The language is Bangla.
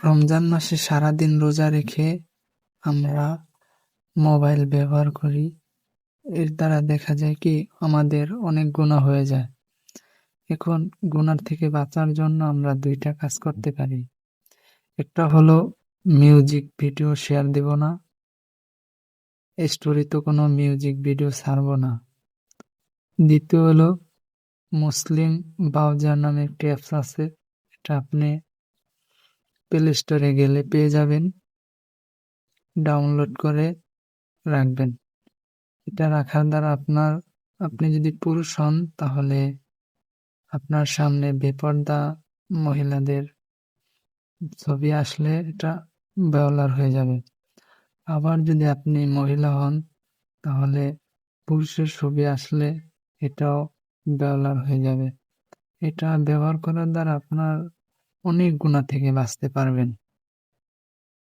রমজান মাসে সারাদিন রোজা রেখে আমরা মোবাইল ব্যবহার করি। এর দ্বারা দেখা যায় কি আমাদের অনেক গুনাহ হয়ে যায়। এখন গুনার থেকে বাঁচার জন্য আমরা ২ টা কাজ করতে পারি। একটা হলো মিউজিক ভিডিও শেয়ার দিব না। স্টোরিতে কোনো মিউজিক ভিডিও ছাড়ব না। দ্বিতীয় হলো মুসলিম ব্রাউজার নামে একটি অ্যাপস আছে। এটা আপনি প্লে স্টোরে গেলে পেয়ে যাবেন। ডাউনলোড করে রাখবেন। এটা রাখার দ্বারা আপনি যদি পুরুষ হন তাহলে আপনার সামনে বেপরদা মহিলাদের ছবি আসলে এটা ব্লার হয়ে যাবে। আবার যদি আপনি মহিলা হন তাহলে পুরুষের ছবি আসলে এটাও ব্লার হয়ে যাবে। এটা ব্যবহার করার দ্বারা আপনার অনেক গুনাহ থেকে বাঁচতে পারবেন।